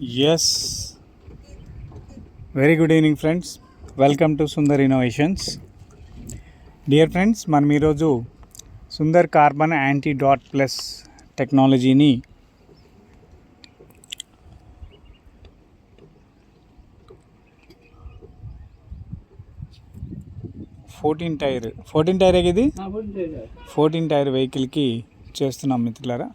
Yes, very good evening friends. Welcome to Sundar Innovations. Dear friends, మనం ఈరోజు Sundar carbon anti dot plus టెక్నాలజీని fourteen tyre ఇది 14 tyre వెహికల్కి చేస్తున్నాం మిత్రులారా.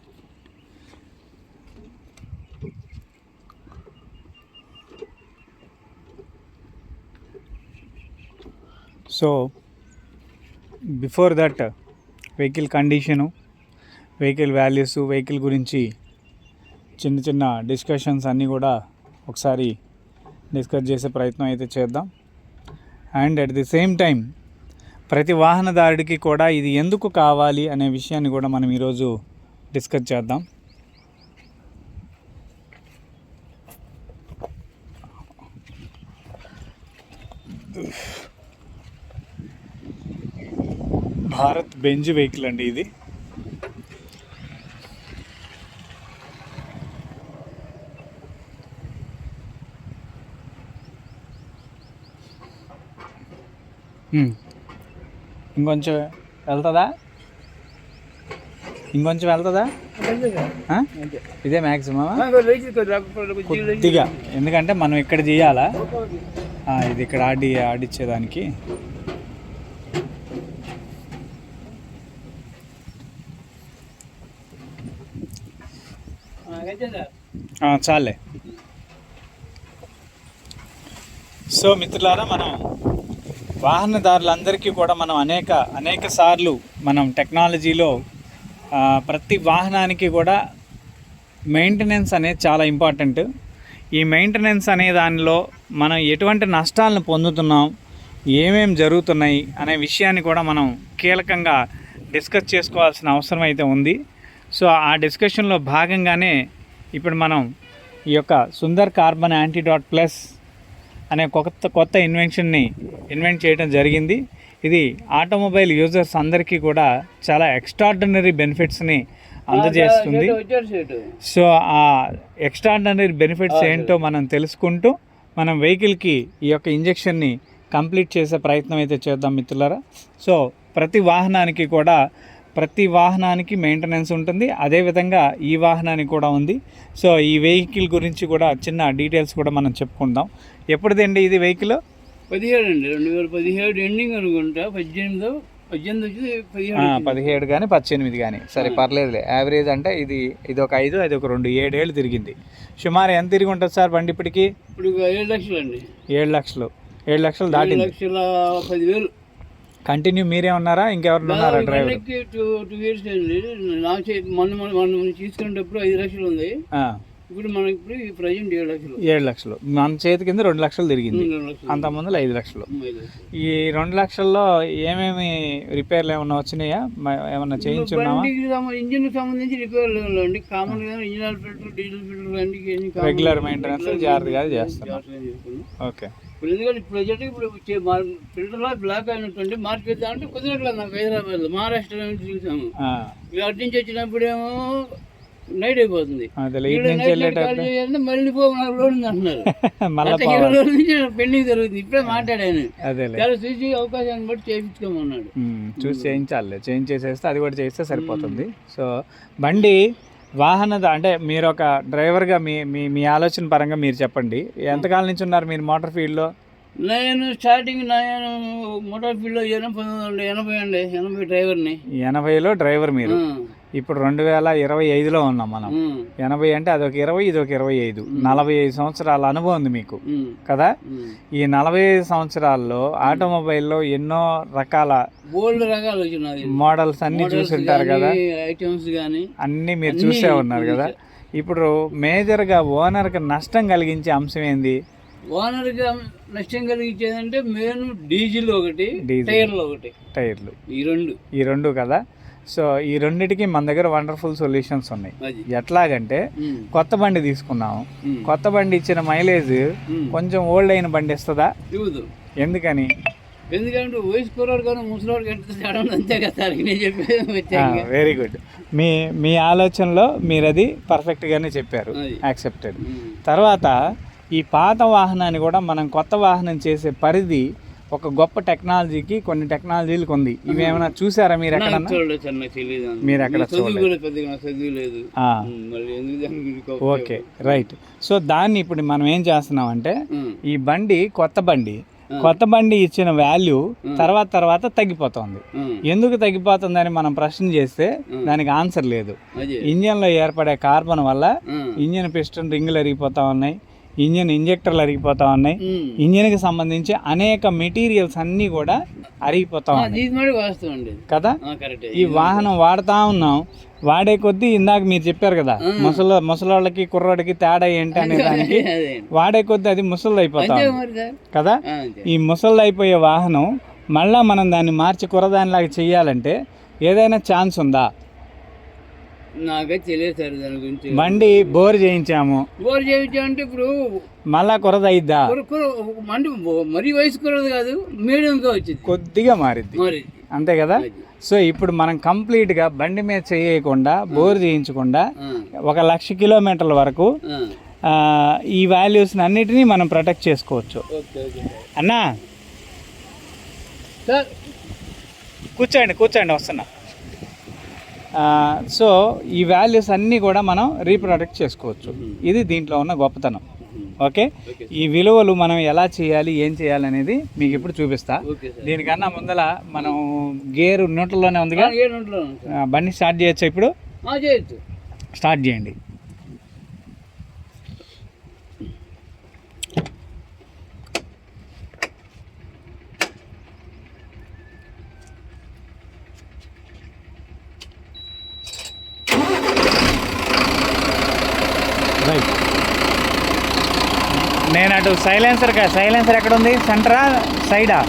So before that vehicle condition, vehicle values, vehicle గురించి చిన్న చిన్న డిస్కషన్స్ అన్నీ కూడా ఒకసారి డిస్కస్ చేసే ప్రయత్నం అయితే చేద్దాం. And at the same time ప్రతి వాహనదారుడికి కూడా ఇది ఎందుకు కావాలి అనే విషయాన్ని కూడా మనం ఈరోజు డిస్కస్ చేద్దాం. భారత్ బెంజ్ వెహికల్ అండి ఇది. ఇంకొంచెం వెళ్తుందా? ఇదే మ్యాక్సిమం కొద్దిగా, ఎందుకంటే మనం ఇక్కడ చేయాలా, ఇది ఇక్కడ ఆడిచ్చేదానికి. చాలే. సో మిత్రులారా, మనం వాహనదారులందరికీ కూడా మనం అనేక సార్లు మనం టెక్నాలజీలో ప్రతి వాహనానికి కూడా మెయింటెనెన్స్ అనేది చాలా ఇంపార్టెంట్. ఈ మెయింటెనెన్స్ అనే దానిలో మనం ఎటువంటి నష్టాలను పొందుతున్నాం, ఏమేమి జరుగుతున్నాయి అనే విషయాన్ని కూడా మనం కీలకంగా డిస్కస్ చేసుకోవాల్సిన అవసరం అయితే ఉంది. సో ఆ డిస్కషన్లో భాగంగానే ఇప్పుడు మనం ఈ యొక్క Sundar carbon anti dot plus అనే కొత్త ఇన్వెంట్ చేయడం జరిగింది. ఇది ఆటోమొబైల్ యూజర్స్ అందరికీ కూడా చాలా ఎక్స్ట్రాడినరీ బెనిఫిట్స్ని అందజేస్తుంది. సో ఆ ఎక్స్ట్రాడినరీ బెనిఫిట్స్ ఏంటో మనం తెలుసుకుంటూ మనం వెహికల్కి ఈ యొక్క ఇంజెక్షన్ని కంప్లీట్ చేసే ప్రయత్నం అయితే చేద్దాం మిత్రులారా. సో ప్రతి వాహనానికి మెయింటెనెన్స్ ఉంటుంది, అదేవిధంగా ఈ వాహనానికి కూడా ఉంది. సో ఈ వెహికల్ గురించి కూడా చిన్న డీటెయిల్స్ కూడా మనం చెప్పుకుందాం. ఎప్పుడుదండి ఇది వెహికల్? 17 అండి, 2017 ఎండింగ్ అనుకుంటా. 18 కానీ 18 కానీ సరే పర్లేదులే. యావరేజ్ అంటే ఇది ఒక 5, అది ఒక 2, 7 ఏళ్ళు తిరిగింది. సుమారు ఎంత తిరిగి ఉంటుంది సార్ బండి ఇప్పటికి? ఇప్పుడు 7 లక్షలు అండి. 7 లక్షలు దాటి 7,10,000. కంటిన్యూ మీరే ఉన్నారా, ఇంకెవరు ఉన్నారా డ్రైవర్? 2 years అండి. మనం తీసుకునేటప్పుడు 5 లక్షలు ఉంది. ఇప్పుడు మనకి ప్రజెంట్ 7 లక్షలు. మన చేతి కింద 2 లక్షలు తిరిగింది, అంత ముందు 5 లక్షలు. ఈ 2 లక్షల్లో ఏమేమి రిపేర్లు ఏమన్నా వచ్చినాయా, ఏమన్నా చేయించున్నావా? ఇంజిన్ సంబంధించి రిపేర్లు అండి. కామన్ గా engine filter, diesel filter regular maintenance జాగ్రత్తగా చేస్తున్నాం. ఓకే. ఎందుకంటే ప్రజెంట్ ఇప్పుడు ఫిల్టర్లో బ్లాక్ అయినటువంటి మార్కెట్ అంటే కుదరట్లేదు నాకు. హైదరాబాద్లో, మహారాష్ట్ర నుంచి చూసాము. అటు నుంచి వచ్చినప్పుడేమో నైట్ అయిపోతుంది, మళ్ళీ రోడ్ అంటున్నారు. పెండింగ్ జరుగుతుంది. ఇప్పుడే మాట్లాడాను, చూసి అవకాశాన్ని బట్టి చేయించుకోమన్నాడు. చూసి చేయించేసేస్తే అది కూడా చేస్తే సరిపోతుంది. సో బండి అంటే మీరు ఒక డ్రైవర్గా మీ ఆలోచన పరంగా మీరు చెప్పండి, ఎంతకాలం నుంచి ఉన్నారు మీరు మోటార్ ఫీల్డ్లో? నేను మోటార్ ఫీల్డ్లో 1980 అండి. 80 డ్రైవర్ని. 80లో డ్రైవర్ మీరు. ఇప్పుడు 2025లో ఉన్నాం మనం. 80 అంటే అదొక 20, ఇదొక 25. 45 సంవత్సరాల అనుభవం ఉంది మీకు కదా. ఈ 45 సంవత్సరాల్లో ఆటోమొబైల్లో ఎన్నో రకాల మోడల్స్ అన్ని చూసుంటారు కదా, ఐటమ్స్ కానీ అన్ని మీరు చూసే ఉన్నారు కదా. ఇప్పుడు మేజర్గా ఓనర్కి నష్టం కలిగించే అంశం ఏంది? ఓనర్గా నష్టం కలిగించేదంటే మెయిన్ డీజిల్ ఒకటి, టైర్లు ఈ రెండు కదా. సో ఈ రెండిటికి మన దగ్గర వండర్ఫుల్ సొల్యూషన్స్ ఉన్నాయి. ఎట్లాగంటే కొత్త బండి తీసుకున్నాము, కొత్త బండి ఇచ్చిన మైలేజ్ కొంచెం ఓల్డ్ అయిన బండి ఇస్తుందా? ఎందుకని? ఎందుకంటే వయసు కుర్రాడు కానీ ముసలివాడికి ఎంత తేడా ఉంది అంతే కదా సార్ నేను చెప్పేది వచ్చాక. Very good. మీ ఆలోచనలో మీరు అది పర్ఫెక్ట్గానే చెప్పారు, యాక్సెప్టెడ్. తర్వాత ఈ పాత వాహనాన్ని కూడా మనం కొత్త వాహనం చేసే పరిధి ఒక గొప్ప టెక్నాలజీకి కొన్ని టెక్నాలజీలకు ఉంది. ఇవి ఏమైనా చూసారా మీరు ఎక్కడ? మీరు ఎక్కడ చదువులేదు. Okay, right. సో దాన్ని ఇప్పుడు మనం ఏం చేస్తున్నాం అంటే ఈ బండి కొత్త బండి ఇచ్చిన వాల్యూ తర్వాత తగ్గిపోతుంది. ఎందుకు తగ్గిపోతుందని మనం ప్రశ్న చేస్తే దానికి ఆన్సర్ లేదు. ఇంజన్లో ఏర్పడే కార్బన్ వల్ల ఇంజన్ పిస్టన్ రింగులు అరిగిపోతా ఉన్నాయి, ఇంజన్ ఇంజెక్టర్లు అరిగిపోతా ఉన్నాయి, ఇంజన్కి సంబంధించి అనేక మెటీరియల్స్ అన్నీ కూడా అరిగిపోతా ఉన్నాయి కదా. ఈ వాహనం వాడుతూ ఉన్నాం, వాడే కొద్దీ ఇందాక మీరు చెప్పారు కదా ముసలోళ్ళకి కుర్రోడికి తేడా ఏంటి అనే దానికి, వాడే కొద్దీ అది ముసళ్ళు అయిపోతాం కదా. ఈ ముసళ్ళు అయిపోయే వాహనం మళ్ళా మనం దాన్ని మార్చి కుర్రదానిలాగా చెయ్యాలంటే ఏదైనా ఛాన్స్ ఉందా? నాకైతే తెలియదు సార్ దాని గురించి. బండి బోర్ చేయించాము అంటే ఇప్పుడు మళ్ళా కురదయిద్దా? మండి మరీ వయసు కురదు కాదు, మీడియంగా వచ్చింది, కొద్దిగా మారిద్ది, అంతే కదా. సో ఇప్పుడు మనం కంప్లీట్గా బండి మీద చేయకుండా బోర్ చేయించకుండా 1,00,000 కిలోమీటర్ల వరకు ఈ వాల్యూస్ని అన్నిటినీ మనం ప్రొటెక్ట్ చేసుకోవచ్చు. అన్నా కూర్చోండి వస్తున్నా. సో ఈ వాల్యూస్ అన్నీ కూడా మనం రీప్రొడక్ట్ చేసుకోవచ్చు. ఇది దీంట్లో ఉన్న గొప్పతనం. ఓకే, ఈ విలువలు మనం ఎలా చేయాలి, ఏం చేయాలి అనేది మీకు ఇప్పుడు చూపిస్తా. దీనికన్నా ముందల మనం గేరు న్యూట్రల్లోనే ఉందిగా, బండి స్టార్ట్ చేయొచ్చు. ఇప్పుడు స్టార్ట్ చేయండి. రైట్. నేను అటు సైలెన్సర్ ఎక్కడ ఉంది? సెంటరా సైడా?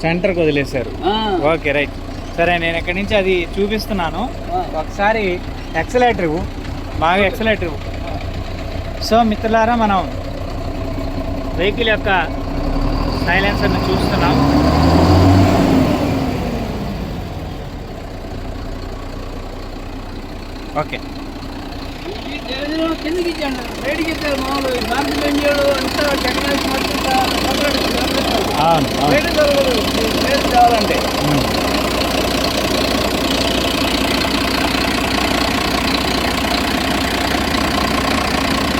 సెంటర్కి వదిలేశారు. Okay, right. సరే, నేను ఇక్కడి నుంచి అది చూపిస్తున్నాను. ఒకసారి ఎక్సలేటర్ బాగా ఎక్సలేటర్. సో మిత్రులారా, మనం వెహికల్ యొక్క సైలెన్సర్ని చూస్తున్నాం. ఓకే,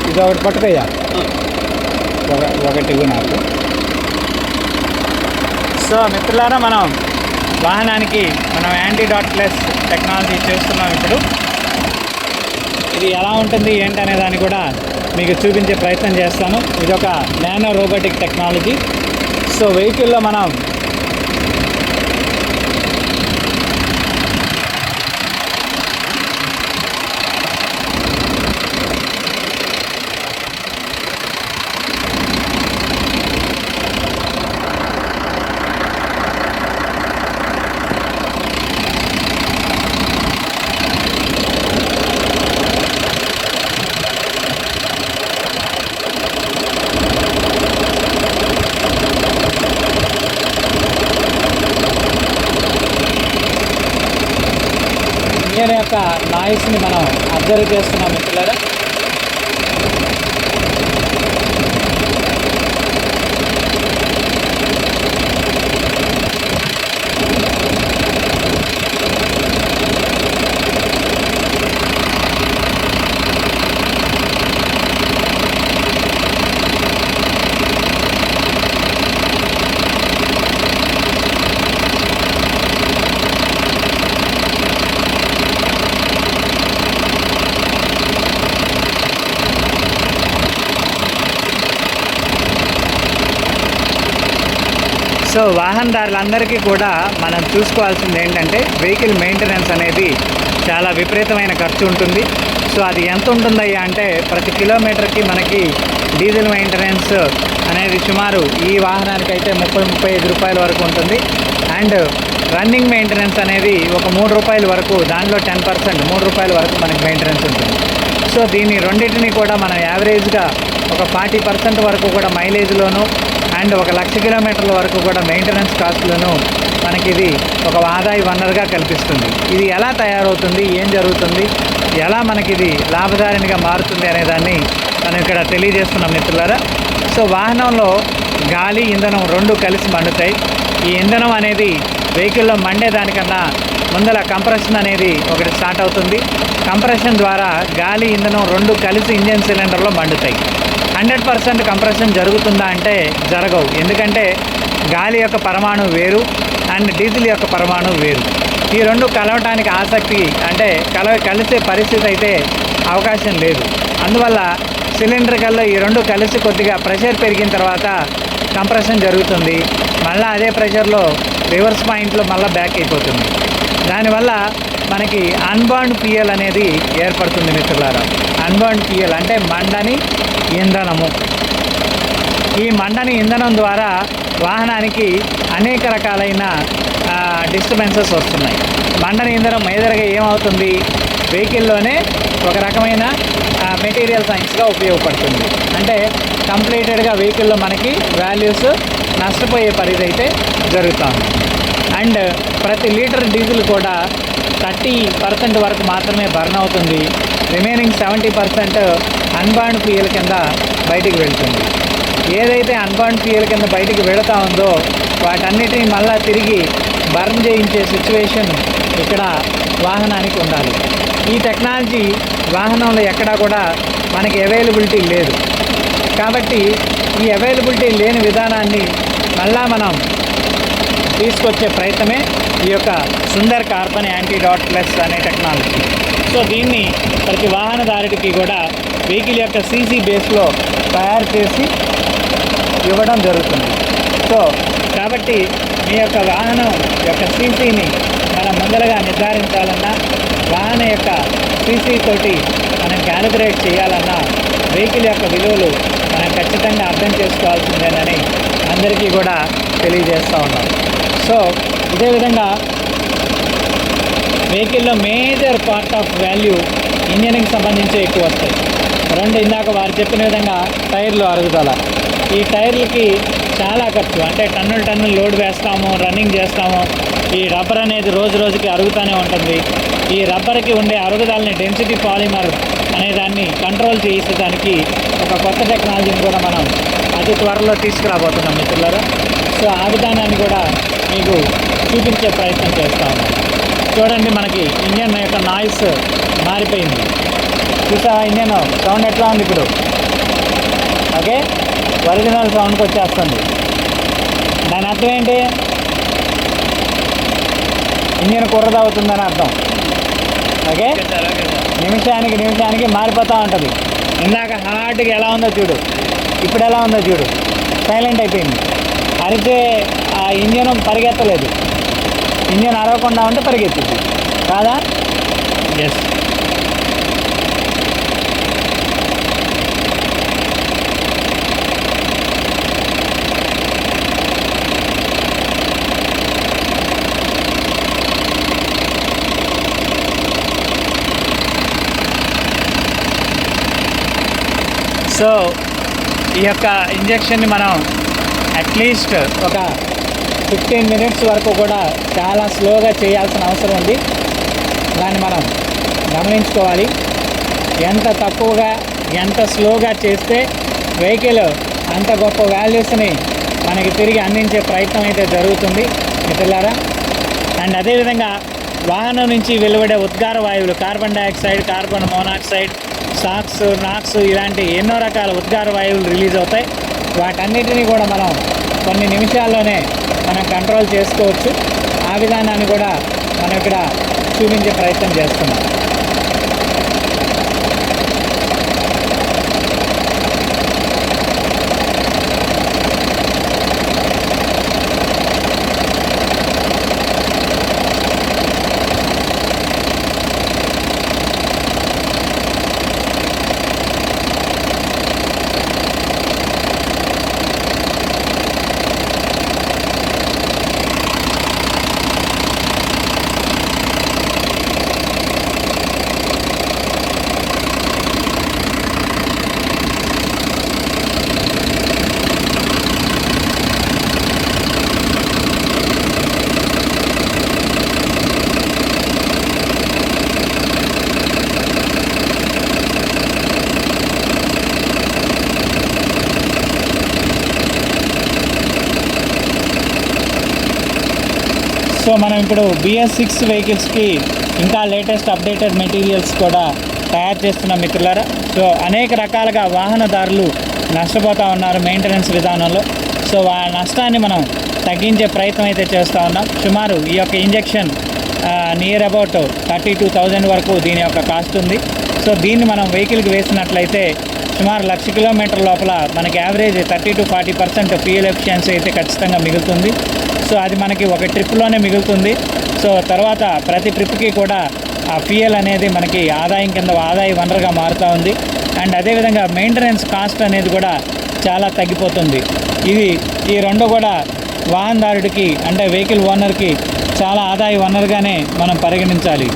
ఇది ఒకటి పట్టుకయ్యా, ఒకటి నాకు. సో మిత్రులారా, మనం వాహనానికి యాంటీ-డాట్ ప్లస్ టెక్నాలజీ చేస్తున్నాం. ఇప్పుడు ఇది ఎలా ఉంటుంది ఏంటి అనే దాన్ని కూడా మీకు చూపించే ప్రయత్నం చేస్తాను. ఇది ఒక నానో రోబోటిక్ టెక్నాలజీ. సో వెహికల్లో మనం ఇంజన్ యొక్క నాయిస్ని మనం అబ్జర్వ్ చేస్తున్నాం మిత్రులారా. సో వాహనదారులందరికీ కూడా మనం చూసుకోవాల్సింది ఏంటంటే వెహికల్ మెయింటెనెన్స్ అనేది చాలా విపరీతమైన ఖర్చు ఉంటుంది. సో అది ఎంత ఉంటుందయ్యా అంటే ప్రతి కిలోమీటర్కి మనకి డీజిల్ మెయింటెనెన్స్ అనేది సుమారు ఈ వాహనానికి అయితే 30-35 రూపాయల వరకు ఉంటుంది. అండ్ రన్నింగ్ మెయింటెనెన్స్ అనేది ఒక రూ. 3 వరకు, దానిలో 10% రూ. 3 వరకు మనకి మెయింటెనెన్స్ ఉంటుంది. సో దీన్ని రెండింటిని కూడా మనం యావరేజ్గా ఒక 40% వరకు కూడా మైలేజ్లోను అండ్ 1,00,000 కిలోమీటర్ల వరకు కూడా మెయింటెనెన్స్ కాస్ట్లను మనకి ఇది ఒక ఆదాయ వనరుగా కల్పిస్తుంది. ఇది ఎలా తయారవుతుంది, ఏం జరుగుతుంది, ఎలా మనకి ఇది లాభదారినిగా మారుతుంది అనేదాన్ని మనం ఇక్కడ తెలియజేస్తున్నాం మిత్రులారా. సో వాహనంలో గాలి, ఇంధనం రెండు కలిసి మండుతాయి. ఈ ఇంధనం అనేది వెహికల్లో మండేదానికన్నా ముందల కంప్రెషన్ అనేది ఒకటి స్టార్ట్ అవుతుంది. కంప్రెషన్ ద్వారా గాలి, ఇంధనం రెండు కలిసి ఇంజన్ సిలిండర్లో మండుతాయి. 100% కంప్రెషన్ జరుగుతుందా అంటే జరగవు. ఎందుకంటే గాలి యొక్క పరమాణువు వేరు అండ్ డీజిల్ యొక్క పరమాణువు వేరు. ఈ రెండు కలవటానికి ఆసక్తి అంటే కలిసే పరిస్థితి అయితే అవకాశం లేదు. అందువల్ల సిలిండర్ కల్లా ఈ రెండు కలిసి కొద్దిగా ప్రెషర్ పెరిగిన తర్వాత కంప్రెషన్ జరుగుతుంది. మళ్ళీ అదే ప్రెషర్లో రివర్స్ పాయింట్లో మళ్ళీ బ్యాక్ అయిపోతుంది. దానివల్ల మనకి అన్బర్న్డ్ ఫ్యూయల్ అనేది ఏర్పడుతుంది మిత్రులారా. అన్బర్న్డ్ ఫ్యూయల్ అంటే మండని ఇంధనము. ఈ మండని ఇంధనం ద్వారా వాహనానికి అనేక రకాలైన డిస్టర్బెన్సెస్ వస్తున్నాయి. మండని ఇంధనం మేజర్గా ఏమవుతుంది, వెహికల్లోనే ఒక రకమైన మెటీరియల్ సైన్స్గా ఉపయోగపడుతుంది. అంటే కంప్లీటెడ్గా వెహికల్లో మనకి వాల్యూస్ నష్టపోయే పరిధి అయితే జరుగుతుంది. అండ్ ప్రతి లీటర్ డీజిల్ కూడా 30% వరకు మాత్రమే బర్న్ అవుతుంది. రిమైనింగ్ 70% అన్బర్న్డ్ ఫ్యూయల్ కింద బయటికి వెళ్తుంది. ఏదైతే అన్బర్న్డ్ ఫ్యూయల్ కింద బయటికి వెళుతూ ఉందో వాటన్నిటిని మళ్ళీ తిరిగి బర్న్ చేయించే సిచ్యువేషన్ ఇక్కడ వాహనానికి ఉండాలి. ఈ టెక్నాలజీ వాహనంలో ఎక్కడా కూడా మనకి అవైలబిలిటీ లేదు. కాబట్టి ఈ అవైలబిలిటీ లేని విధానాన్ని మళ్ళా మనం తీసుకొచ్చే ప్రయత్నమే ఈ యొక్క సుందర్ కార్బన్ యాంటీడాట్ ప్లస్ అనే టెక్నాలజీ. సో దీన్ని ప్రతి వాహనదారుడికి కూడా వెహికల్ యొక్క సీసీ బేస్లో తయారు చేసి ఇవ్వడం జరుగుతుంది. సో కాబట్టి మీ యొక్క వాహనం యొక్క సీసీని మనం ముందరగా నిర్ధారించాలన్నా, వాహనం యొక్క సీసీ తోటి మనం క్యాలిబ్రేట్ చేయాలన్నా వెహికల్ యొక్క విలువలు మనం ఖచ్చితంగా అర్థం చేసుకోవాల్సిందేనని అందరికీ కూడా తెలియజేస్తూ ఉన్నాం. సో ఇదే విధంగా వెహికల్లో మేజర్ పార్ట్ ఆఫ్ వాల్యూ ఇంజన్కి సంబంధించి ఎక్కువ వస్తాయి. రెండు, ఇందాక వారు చెప్పిన విధంగా టైర్లు అరుగుదల. ఈ టైర్లకి చాలా ఖర్చు. అంటే టన్నులు లోడ్ వేస్తాము, రన్నింగ్ చేస్తాము. ఈ రబ్బర్ అనేది రోజు రోజుకి అరుగుతూనే ఉంటుంది. ఈ రబ్బర్కి ఉండే అరుగుదలని డెన్సిటీ పాలిమర్ అనే దాన్ని కంట్రోల్ చేయించడానికి ఒక కొత్త టెక్నాలజీని కూడా మనం అతి త్వరలో తీసుకురాబోతున్నాం మిత్రులారా. సో ఆ విధానాన్ని కూడా మీకు చూపించే ప్రయత్నం చేస్తాము. చూడండి, మనకి ఇంజన్ యొక్క నాయిస్ మారిపోయింది. చూసా ఇంజన్ సౌండ్ ఎట్లా ఉంది ఇప్పుడు? ఓకే, ఒరిజినల్ సౌండ్కి వచ్చేస్తుంది. దాని అర్థం ఏంటి? ఇంజన్ కుర్రదవుతుందని అర్థం. ఓకే, నిమిషానికి మారిపోతూ ఉంటుంది. ఇందాక హార్ట్గా ఎలా ఉందో చూడు, ఇప్పుడు ఎలా ఉందో చూడు, సైలెంట్ అయిపోయింది. అరితే ఆ ఇంజన్ పరిగెత్తలేదు. ఇంజన్ అరవకుండా ఉంటే పరిగెత్తింది కాదా? ఎస్. సో ఈ యొక్క ఇంజెక్షన్ని మనం అట్లీస్ట్ ఒక 15 మినిట్స్ వరకు కూడా చాలా స్లోగా చేయాల్సిన అవసరం ఉంది. దాన్ని మనం గమనించుకోవాలి. ఎంత తక్కువగా, ఎంత స్లోగా చేస్తే వెహికల్ అంత గొప్ప వాల్యూస్ని మనకి తిరిగి అందించే ప్రయత్నం అయితే జరుగుతుంది మిత్రులారా. అండ్ అదేవిధంగా వాహనం నుంచి వెలువడే ఉద్గార వాయువులు, carbon dioxide, carbon monoxide, SOx, NOx ఇలాంటి ఎన్నో రకాల ఉద్గార వాయువులు రిలీజ్ అవుతాయి. వాటన్నిటినీ కూడా మనం కొన్ని నిమిషాల్లోనే మనం కంట్రోల్ చేసుకోవచ్చు. ఆ విధానాన్ని కూడా మనం ఇక్కడ చూపించే ప్రయత్నం చేస్తున్నాం. సో మనం ఇప్పుడు BS6 వెహికల్స్కి ఇంకా లేటెస్ట్ అప్డేటెడ్ మెటీరియల్స్ కూడా తయారు చేస్తున్నాం మిత్రులారా. సో అనేక రకాలుగా వాహనదారులు నష్టపోతూ ఉన్నారు మెయింటెనెన్స్ విధానంలో. సో ఆ నష్టాన్ని మనం తగ్గించే ప్రయత్నం అయితే చేస్తూ ఉన్నాం. సుమారు ఈ యొక్క ఇంజెక్షన్ నియర్ అబౌట్ 32,000 వరకు దీని యొక్క కాస్ట్ ఉంది. సో దీన్ని మనం వెహికల్కి వేసినట్లయితే సుమారు 1,00,000 కిలోమీటర్ లోపల మనకి యావరేజ్ 30 to 40% ఫ్యూయల్ ఎఫిషియన్సీ అయితే ఖచ్చితంగా మిగులుతుంది. సో అది మనకి ఒక ట్రిప్లోనే మిగులుతుంది. సో తర్వాత ప్రతి ట్రిప్కి కూడా ఆ ఫ్యూయల్ అనేది మనకి ఆదాయ వనరుగా మారుతూ ఉంది. అండ్ అదేవిధంగా మెయింటెనెన్స్ కాస్ట్ అనేది కూడా చాలా తగ్గిపోతుంది. ఈ రెండు కూడా వాహనదారుడికి అంటే వెహికల్ ఓనర్కి చాలా ఆదాయ వనరుగానే మనం పరిగణించాలి.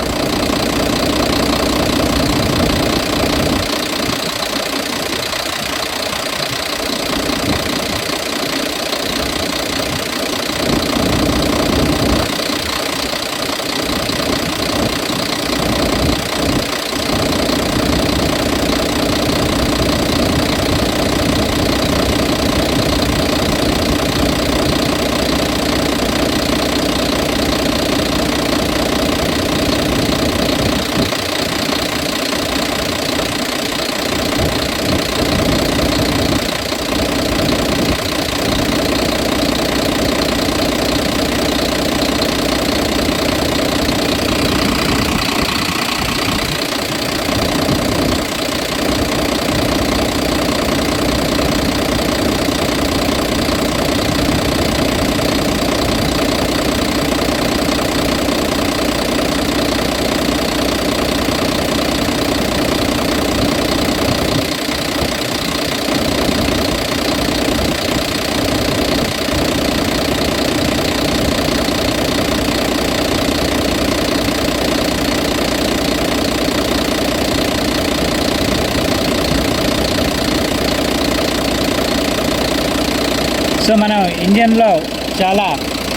సో మనం ఇంజన్లో చాలా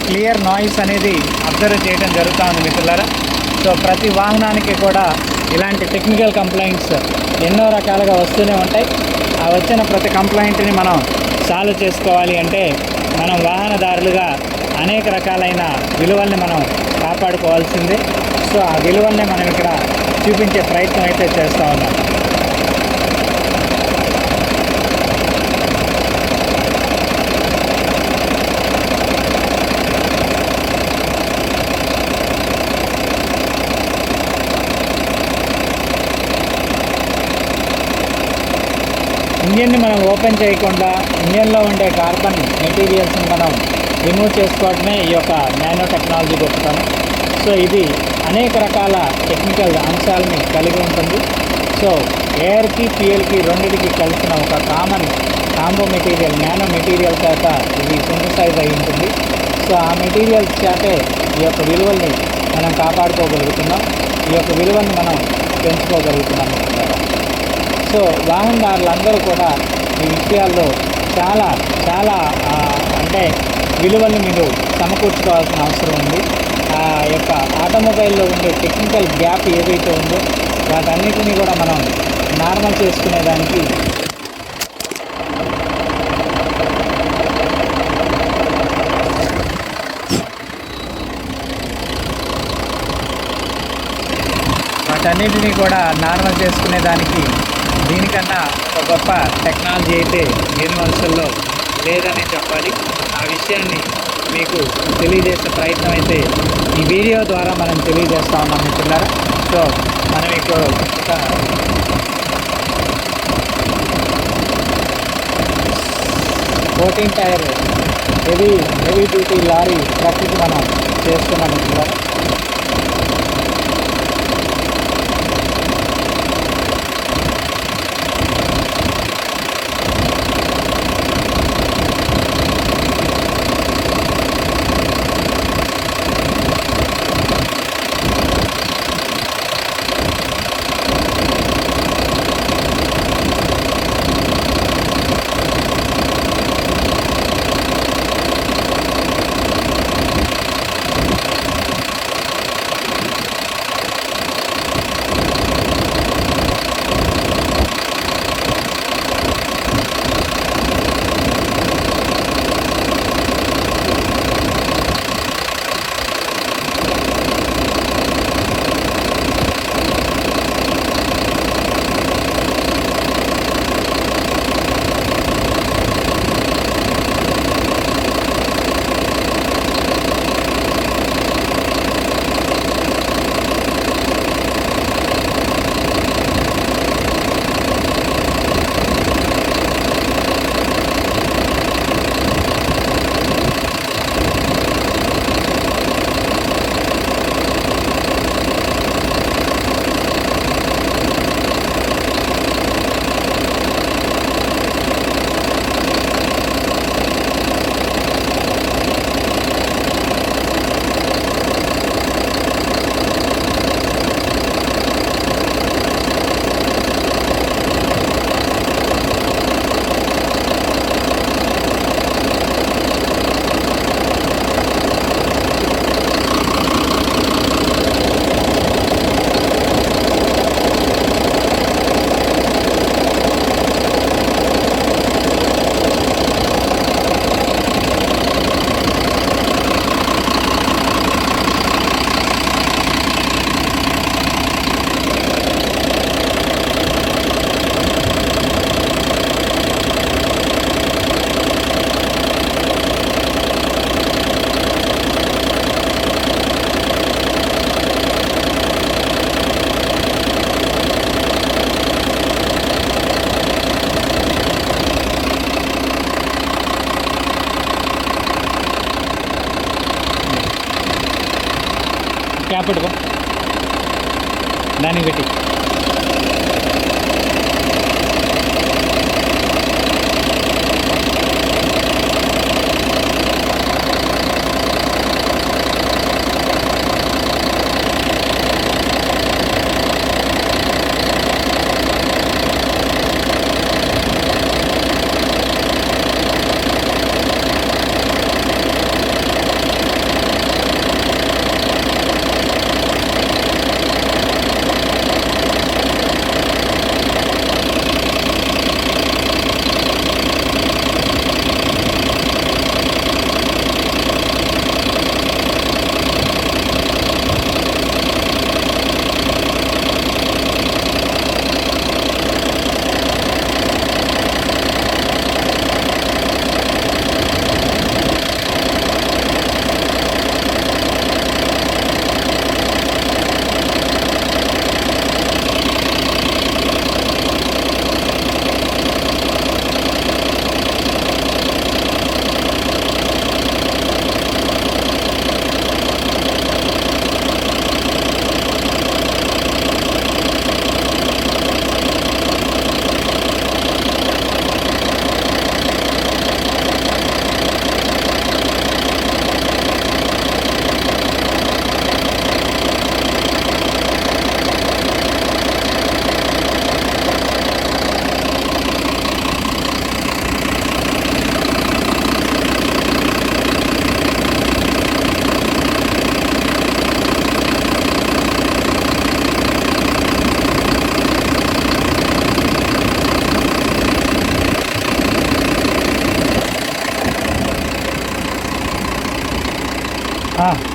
క్లియర్ నాయిస్ అనేది అబ్జర్వ్ చేయడం జరుగుతూ ఉంది మిత్రులారా. సో ప్రతి వాహనానికి కూడా ఇలాంటి టెక్నికల్ కంప్లైంట్స్ ఎన్నో రకాలుగా వస్తూనే ఉంటాయి. ఆ వచ్చిన ప్రతి కంప్లైంట్ని మనం సాల్వ్ చేసుకోవాలి అంటే మనం వాహనదారులుగా అనేక రకాలైన విలువల్ని మనం కాపాడుకోవాల్సిందే. సో ఆ విలువల్ని మనం ఇక్కడ చూపించే ప్రయత్నం అయితే చేస్తూ ఉన్నాం. ఇంజన్ని మనం ఓపెన్ చేయకుండా ఇంజన్లో ఉండే కార్బన్ మెటీరియల్స్ని మనం రిమూవ్ చేసుకోవడమే ఈ యొక్క నానో టెక్నాలజీ గొప్పతనం. సో ఇది అనేక రకాల టెక్నికల్ అంశాలని కలిగి ఉంటుంది. సో ఎయిర్కి ఫ్యూయల్కి రెండింటికి కలిసిన ఒక కాంబో మెటీరియల్ నానో మెటీరియల్ చేత ఇది సింథసైజ్ అయి ఉంటుంది. సో ఆ మెటీరియల్స్ చేతే ఈ యొక్క విలువల్ని మనం కాపాడుకోగలుగుతున్నాం, ఈ యొక్క విలువల్ని మనం పెంచుకోగలుగుతున్నాం. సో వాహనదారులందరూ కూడా ఈ విషయాల్లో చాలా చాలా అంటే విలువల్ని మీరు సమకూర్చుకోవాల్సిన అవసరం ఉంది. ఆ యొక్క ఆటోమొబైల్లో ఉండే టెక్నికల్ గ్యాప్ ఏదైతే ఉందో వాటన్నిటినీ కూడా మనం నార్మల్ చేసుకునేదానికి దీనికన్నా ఒక గొప్ప టెక్నాలజీ అయితే యూనివర్సల్లో లేదని చెప్పాలి. ఆ విషయాన్ని మీకు తెలియజేసే ప్రయత్నం అయితే ఈ వీడియో ద్వారా మనం తెలియజేస్తూ ఉన్నాం మిత్రులారా. సో మనం ఇక్కడ ఒక 14 టైర్ హెవీ డ్యూటీ లారీ ట్రక్కి మనం చేస్తున్నాం మిత్రులారా. క్యాప్ పెట్టుకో, దానికి పెట్టి. हाँ